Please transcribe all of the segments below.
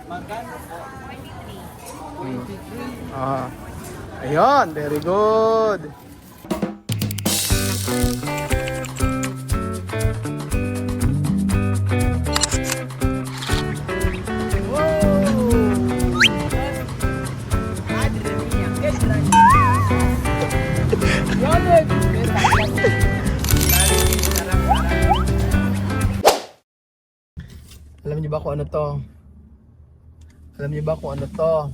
Magkano po? 23. Ayun, very good. Alam niyo ba kung ano to? Alam niyo ba kung ano to?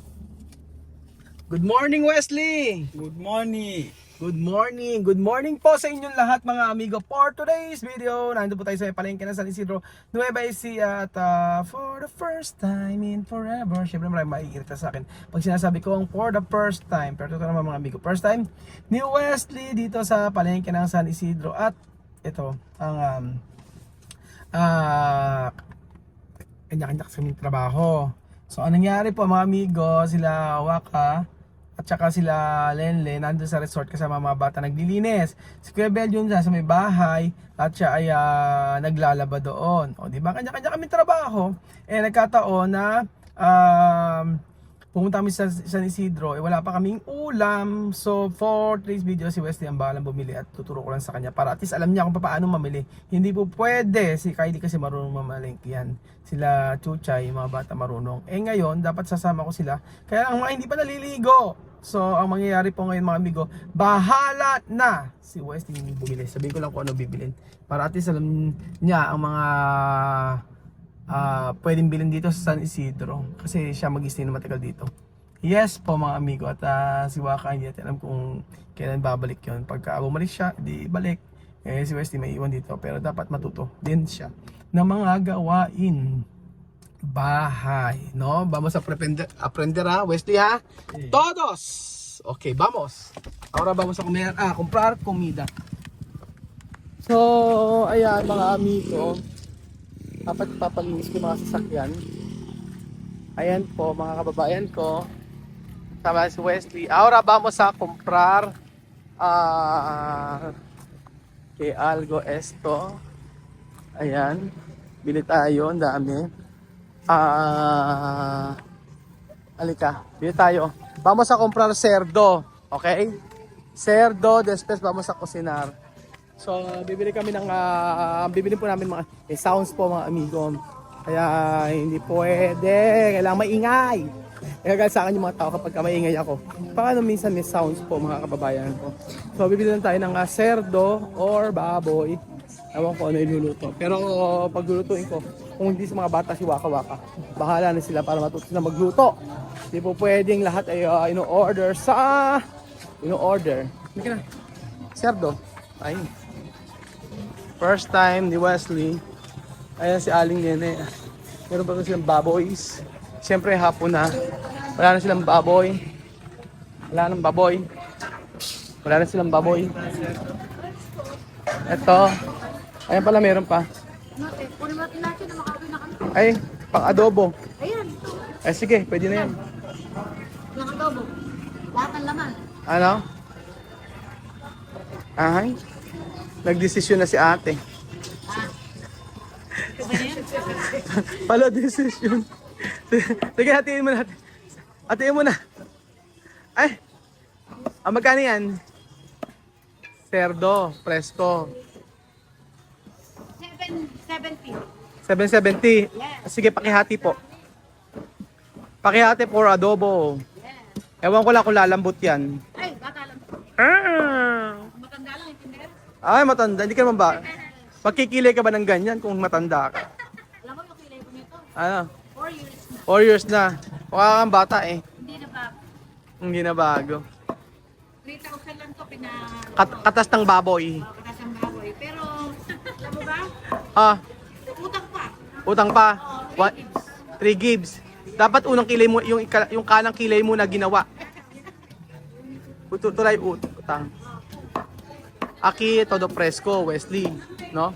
Good morning, Wesley! Good morning. Good morning! Good morning po sa inyong lahat mga amigo. For today's video, nandito po tayo sa palengke ng San Isidro, Nueva Ecija at for the first time in forever. Siyempre maraming maiirita sa akin pag sinasabi ko ang for the first time. Pero ito naman mga amigo, first time ni Wesley dito sa palengke ng San Isidro. At ito, ang kanya-kanya kasi ng trabaho. So anong nangyari po mga amigo, sila Waka at saka sila Lenle nandun sa resort kasama mga bata naglilinis. Si Kuya Bel yun sa may bahay at siya ay naglalaba doon. O di ba kanya-kanya kami trabaho. Eh nagkataon na pumunta kami sa San Isidro, wala pa kaming ulam. So for today's video, si Wesley ang bahalang bumili at tuturo ko lang sa kanya para at least alam niya kung paano mamili. Hindi po pwede, si Kylie kasi marunong mamalengke yan. Sila Chuchay, mga bata marunong. Eh ngayon, dapat sasama ko sila. Kaya ang mga hindi pa naliligo. So ang mangyayari po ngayon mga amigo, bahala na si Wesley bumili. Sabihin ko lang kung ano bibilin. Para at least alam niya ang mga pwedeng bilhin dito sa San Isidro kasi siya mag-stay na matagal dito. Yes po mga amigo, at si Waka hindi natin alam kung kailan babalik yon. Pagka bumalik siya, di balik. Si Wesley may iwan dito, pero dapat matuto din siya ng mga gawain bahay, no? Vamos a aprender ha, Wesley ha? Sí. Todos! Okay, vamos! Ahora vamos a comprar comida. So, ayan mga amigo, dapat papalinis ko mga sasakyan. Ayan po mga kababayan ko, sama si Wesley. Ahora vamos a comprar que algo esto. Ayan, bili tayo, ang dami. Alika, bili tayo. Vamos a comprar cerdo, okay? Cerdo, después vamos a cocinar. So, bibili kami ng bibili po namin mga sounds po mga amigo. Kaya hindi pwede, kailangan maingay. Kaya sa akin yung mga tao kapag maingay ako. Paano minsan may sounds po mga kababayan ko. So, bibili lang tayo ng cerdo or baboy. Ewan ko ano iluluto. Pero pag lulutuin ko, kung hindi sa mga bata si Waka Waka, bahala na sila para matuto na magluto. Hindi po pwedeng lahat ay ino-order. Hindi ka na. Cerdo. Ay. First time ni Wesley. Ayan si Aling Nene. Meron pa rin silang baboys. Siyempre hapon na. Wala na silang baboy. Wala na silang baboy. Ito. Ayan pala meron pa. Ay, pang adobo. Ayan. Ay sige, pwede na yan. Yung adobo. Lahat ng laman. Ano? Ay. Nagdesisyon na si ate. Pala desisyon. Sige, hatiin mo natin. Hatiin mo na. Ay. Magkano yan? Cerdo, presko. 770. 770. Yes. Sige, pakihati po. Pakihati for adobo. Yes. Ewan ko lang kung lalambot yan. Ay, bata lang. Matanda lang yung tindera. Ay, matanda. Hindi ka naman ba? Magkikilay ka ba ng ganyan kung matanda ka? Alam mo yung kilay ko nito? Ano? 4 years na. 4 years na. Mukha kang bata eh. Hindi na ba? Hindi na bago. 3,000 lang to Katas ng baboy. katas ang baboy. Pero, alam mo ba? Utang pa. Utang pa. Oo, 3 gigs. Dapat unang kilay mo, yung kanang kilay mo na ginawa. Tulay utang. Aquí todo fresco, Wesley, no?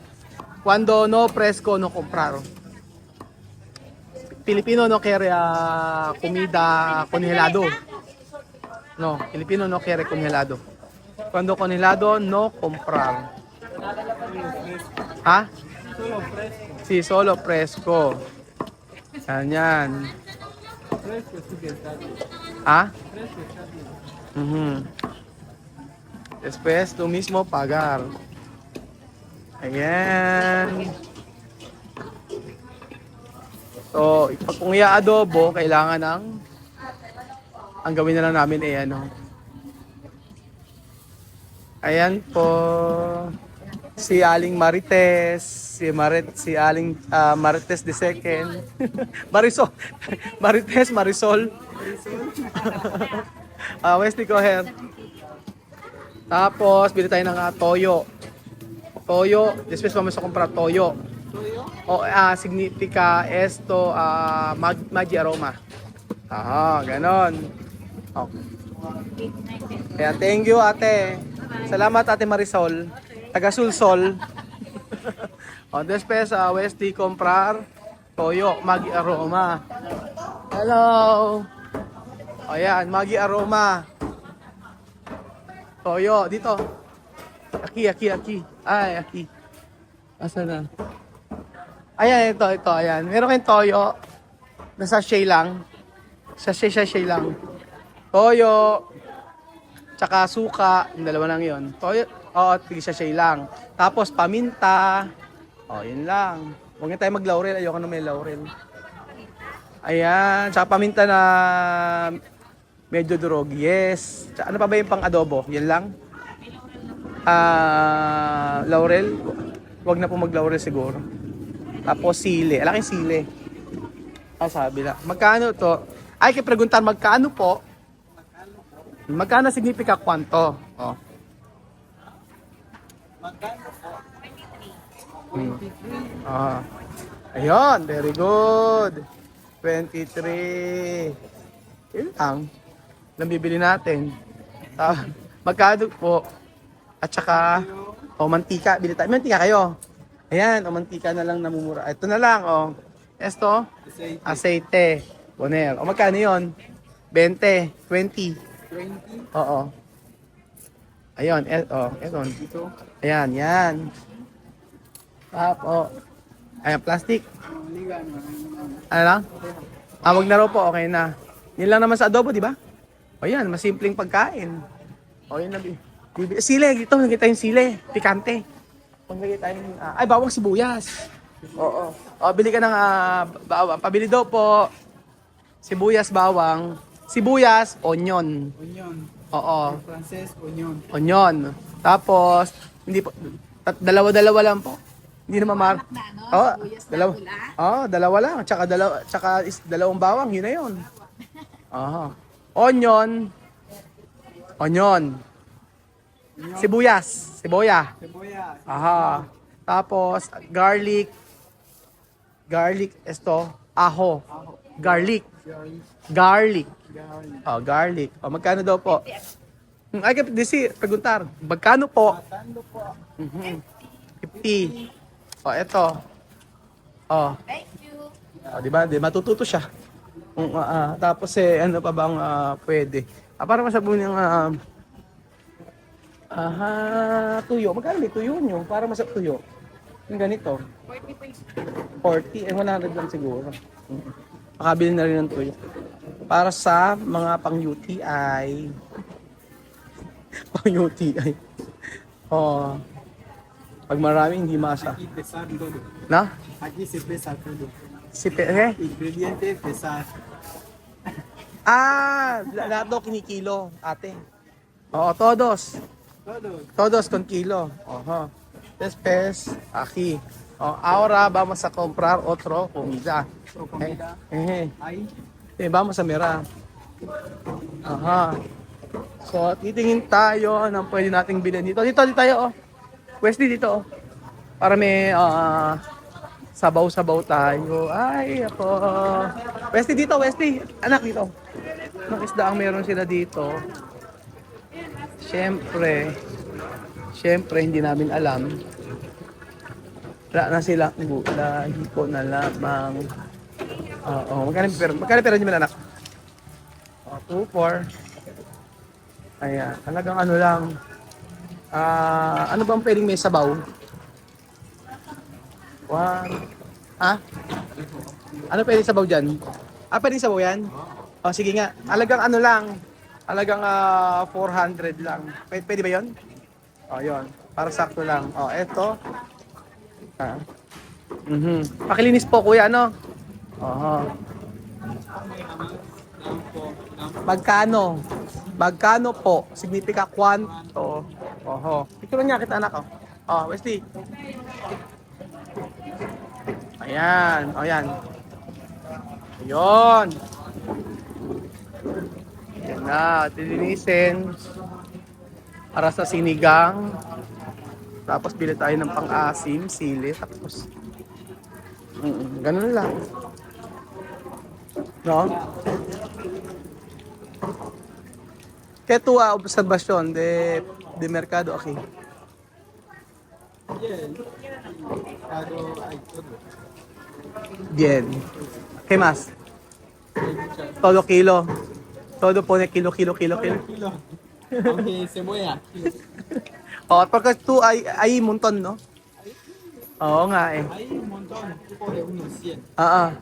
Cuando no fresco, no comprar. Filipino no quiere comida congelado. No, Filipino no quiere congelado. Cuando congelado, no comprar. Ha? Sí, solo fresco. Yan yan. Ah? Después, tú mismo pagar. Ayan. So, pag kung i-adobo, kailangan ng ang gawin na lang namin ay ano. Ayan po. Si Aling Marites, si Aling Marites the second. Marisol. Marites, Marisol. Wesley, go ahead. Tapos, bili tayo ng toyo. Toyo, después vamos a comprar toyo. O, significa esto, magi aroma. Ganon. Okay. Kaya thank you ate. Salamat ate Marisol. Taga Sulsol. O, después, Wesley comprar toyo, magi aroma. Hello. O yan, magi aroma. Toyo, dito. Aki. Ay, aki. Asa na? Ayan, ito, ayan. Meron kayong toyo na sachet lang. Sachet lang. Toyo, tsaka suka, yung dalawa lang yun. Toyo, sachet lang. Tapos, paminta. Yun lang. Huwag na tayo mag-laurel. Ayoko na may laurel. Ayan, tsaka paminta na medyo durog. Yes. Tsaka, ano pa ba yung pang adobo? Yan lang? Laurel. Huwag na po mag-laurel siguro. Tapos sili. Alam yung sili. Sabi na. Magkano to? Ay, kipreguntan, magkano po? Magkano signifika kwanto? Magkano po? 23. Ayun, very good. 23. Yun lang. Lang bibili natin. Magkano po? At saka, mantika. Bili tayo. Mantika kayo. Ayan, mantika na lang namumura. Ito na lang, Esto, aceite. Poner. Magkano yun? 20, 20. 20. Oo. Ayun, eto. Dito. Ayan, yan. Ayan, plastic. Ano lang? Wag na raw po, okay na. Yan lang naman sa adobo, di ba? Ayan, mas simpleng pagkain. Yun na. Sile, dito, nakita yung sile. Pikante. Paglagay tayo ng, bawang sibuyas. Oo. Bili ka ng bawang. Pabili daw po. Sibuyas, bawang. Sibuyas, onion. Onion. Oo. Frances, onion. Onion. Tapos, hindi po, dalawa-dalawa lang po. Hindi na mamar. Dalawa lang. Tsaka dalawang bawang, yun na yun. Onion. Sibuyas. Siboya. Sibuyas. Tapos, garlic. Esto, aho. Garlic. Garlic. Magkano daw po? Ay, disi, preguntar. Magkano po? Magkano po? 50. Eto. Thank you. Diba? Matututo siya. Tapos ano pa bang pwede? Para masabunin ng tuyo. Magkano may tuyo nyo? Para masap tuyo. Yung ganito. 40. 100 lang siguro. Makabili na rin ng tuyo. Para sa mga pang-UTI. Pang-UTI. Pag marami, hindi masa. Aquí pesar todo. Na? Aquí se pesa todo. Ingrediente pesar. Lahat daw kinikilo, ate. Todos. Todo. Todos con kilo. Después, aquí. Ahora vamos a comprar otro comida. So, comida. Ay. Vamos a mirar. So, titingin tayo ng pwede nating bilhin dito. Dito tayo, Wesley, dito, Para may sabaw-sabaw tayo. Ay, ako. Wesley, dito, Wesley. Anak, dito. Anong isda ang meron sila dito? Siyempre, hindi namin alam. Wala na silang gulay. Hiko na lamang. Magkano pera nyo anak? 2-4. Ayan, talagang ano lang. Ano bang pwedeng may sabaw? 1. Ano pwedeng sabaw dyan? Pwedeng sabaw yan? Oh, sige nga. Alagang ano lang. Alagang 400 lang. Pwede ba 'yon? Oh, 'yon. Para sakto lang. Oh, eto. Ah. Pakilinis po, kuya, ano? Oo. Magkano? Magkano po? Signifika kwanto? Oho. Picture niya kita, anak, oh. Oh, Wesley. Ayan. O, yan. Ayun. Yan na. Dilinisin. Para sa sinigang. Tapos bili tayo ng pang-asim, sili. Tapos, ganun lang. No? Kaya tua obserbasyon de mercado aquí. Bien. ¿Qué más? Todo kilo. Todo pone kilo. Aunque cebolla. Oh, porque tú hay un montón, ¿no? Oo nga eh. Hay un montón. Tipo de unos 100.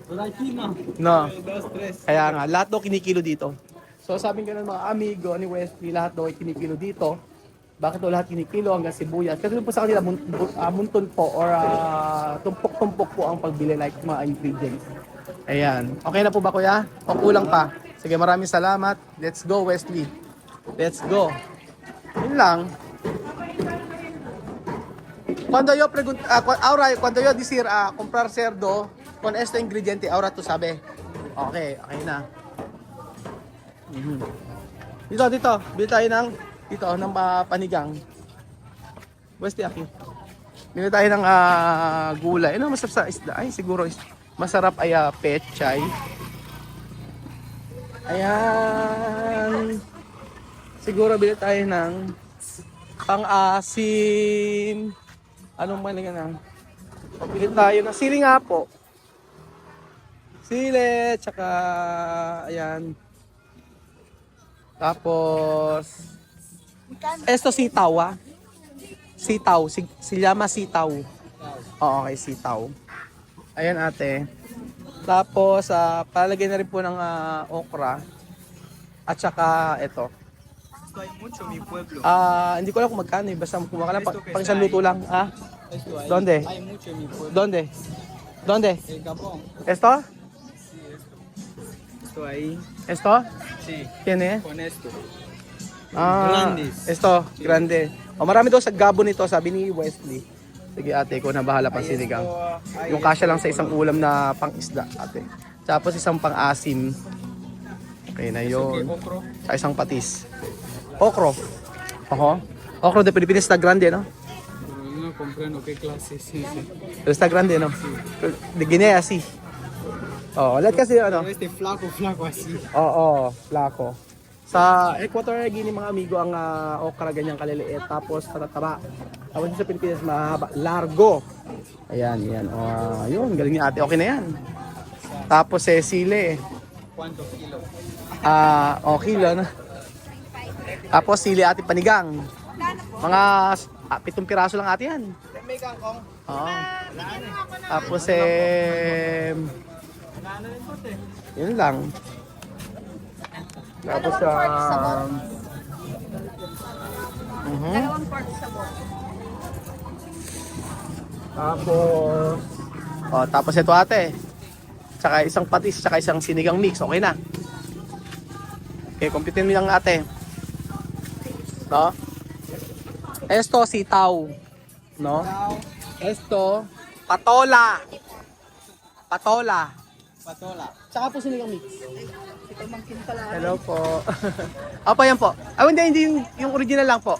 Pero aquí no. No. 2, 3. Kaya nga, lahat daw kinikilo dito. So sabi nga ng mga amigo ni Wesley, lahat daw ay kinikilo dito. Bakit daw lahat kinikilo hanggang sibuyas? Kasi po sa kanila, munton po or tumpok-tumpok po ang pagbili like mga ingredients. Ayan. Okay na po ba, kuya? O kulang pa? Sige, maraming salamat. Let's go, Wesley. Let's go. Yun lang. Cuando yo cuando yo decir comprar cerdo con este ingrediente, ahora tú sabe. Okay na. Dito. Bili tayo ng panigang. Westi aki. Bili tayo ng gulay. Ano masarap sa isda? Ay, siguro masarap ay pechay. Ayan. Siguro bili tayo ng pang-asim. Anong maligan na? Pabili tayo ng sili nga po. Sili, tsaka ayan. Tapos esto sitaw Sitaw, se llama sitaw. Oo, okay, sitaw. Ayan ate. Tapos palagay na rin po ng okra. At saka ito. Hay mucho mi pueblo. Hindi ko alam kung magkano eh. Basta kumuha ka lang pang isang luto lang. Esto hay, ¿Dónde? Hay mucho en mi pueblo. ¿Dónde? En Japón. ¿Esto? Esto ahí. ¿Esto? Sí. ¿Quién es? Con esto. Grandes. Esto, grande. Marami daw sa gabo nito, sabi ni Wesley. Sige ate, ko na bahala pang sinigang. Yung kasya lang sa isang ulam na pang-isda ate. Tapos isang pang-asim. Okay na yun. Okro. Sa isang patis. Okro. Okro de Pilipinas está grande, no? Pero no comprendo qué clase es ese. Pero está grande, no? De Guinea, sí. Lahat kasi ano? Pero este flaco así. Plako. Sa Equatorial Guinea mga amigo ang okra ganyang kaliliit tapos katataba. Tapos sa Pilipinas mahaba, largo. Ayan. Yun, galing ni ate. Okay na yan. Tapos sili. ¿Cuántos kilos? Kilo na. Tapos sili ate panigang. Mga 7 piraso lang ate yan. May kangkong. Oo. Bigyan mo ako ng Tapos yun lang. Tapos dalawang pork sabon. Tapos ito ate. Tsaka isang patis, tsaka isang sinigang mix. Okay na. Okay, computin mo lang ate. No? Esto sitaw. No? Esto patola. Patola. Tsaka po sinigang mix. Hello po. Opo, yan po. Hindi yung original lang po.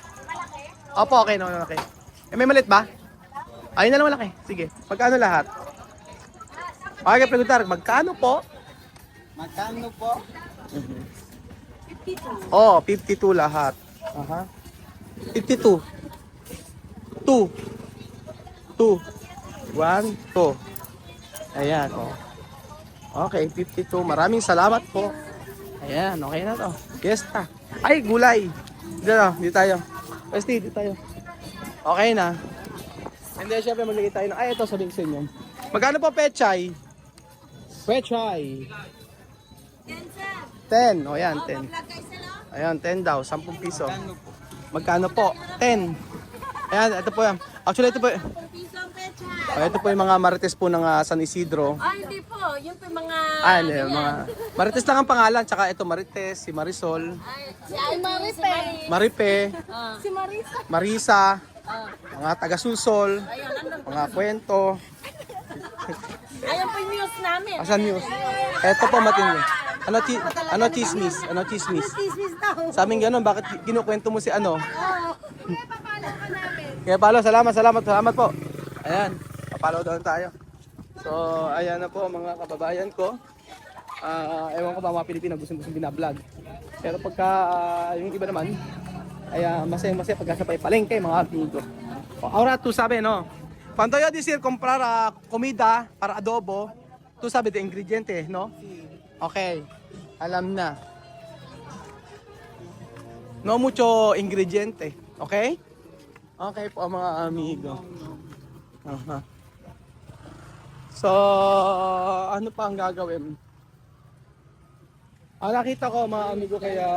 Opo, okay, no, okay. May malit ba? Ayun na lang malaki. Sige. Magkano lahat? Okay, preguntar, magkano po? Magkano po? 52. 52 lahat. 52. 2. 1, 2. Ayan, Okay, 52. Maraming salamat po. Ayan, okay na to. Fiesta. Ay, gulay. Dito tayo. Pwede, dito tayo. Okay na. And then, syempre, maglagay tayo ng... ito, sabihin ko sa inyo. Magkano po pechay? Pechay. 10. O yan, 10. Vlog ka isa lang. Ayan, 10 daw. 10 piso. Magkano po? 10. Ayan, ito po yan. Actually, ito po. Piso ang pecha. Ito po yung mga marites po ng San Isidro. Ay, hindi po. Yun po yung mga... Ah, hindi, mga marites lang ang pangalan. Tsaka ito marites, si Marisol, Si Ay Maripe. Maripe, Si Marisa. Marisa, mga taga-susol, mga kwento. Ayun po yung news namin. Asan news? Ito po matindi. Ano chismis? Ano chismis? Business daw. Sa amin ganun, bakit kinukwento mo si ano? Oo. Kaya papalo ka namin. Kaya palo, salamat po. Ayan, papalo doon tayo. So, ayan na po mga kababayan ko. Ewan ko ba mga Pilipino gustong binablog. Pero pagka yung iba naman, ay masaya pagka sa palengke mga amigo. Ahora tú sabes, no? Cuando yo decir comprar comida para adobo, tú sabes de ingredientes, no? Okay, alam na. No mucho ingrediente, okay? Okay po mga amigo. Aha. So, ano pa ang gagawin? Nakita ko mga amigo kaya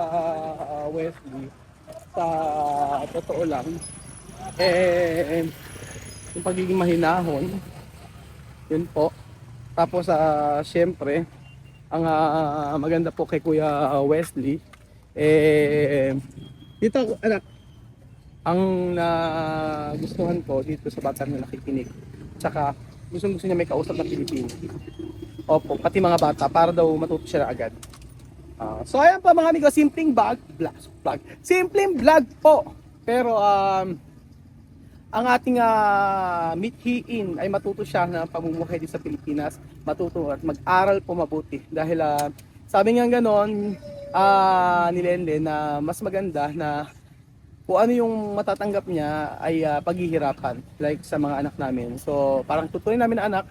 Wesley, sa totoo lang, yung pagiging mahinahon, yun po. Tapos syempre, ang maganda po kay Kuya Wesley, dito anak, ang nagustuhan ko dito sa bata na nakikinig. Tsaka gusto niya may kausap na Pilipino. Opo, pati mga bata para daw matuto siya na agad. So ayan pa mga amigo, simpleng vlog. Simpleng vlog po. Pero ang ating mithiin ay matuto siya na pamumuhay dito sa Pilipinas, matuto at mag-aral po mabuti. Dahil sabi nga ganon ni Lenlen na mas maganda na kung ano yung matatanggap niya ay paghihirapan like sa mga anak namin. So parang tutunin namin na anak,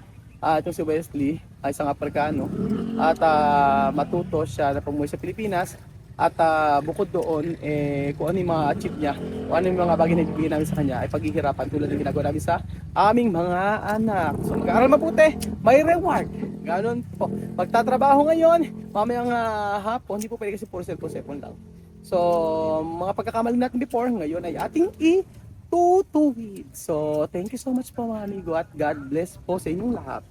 itong si Wesley ay isang Afrikano at matuto siya na pamumuhay sa Pilipinas. At bukod doon, kung ano yung mga achieve niya, kung ano yung mga bagay na ibigay namin sa kanya, ay paghihirapan tulad ng ginagawa namin sa aming mga anak. So mag-aaral mabuti, may reward. Ganon po. Pagtatrabaho ngayon, mamayang hapon, hindi po pwede kasi puro cellphone lang. So, mga pagkakamali natin before, ngayon ay ating itutuwid. So, thank you so much po mga amigo at God bless po sa inyong lahat.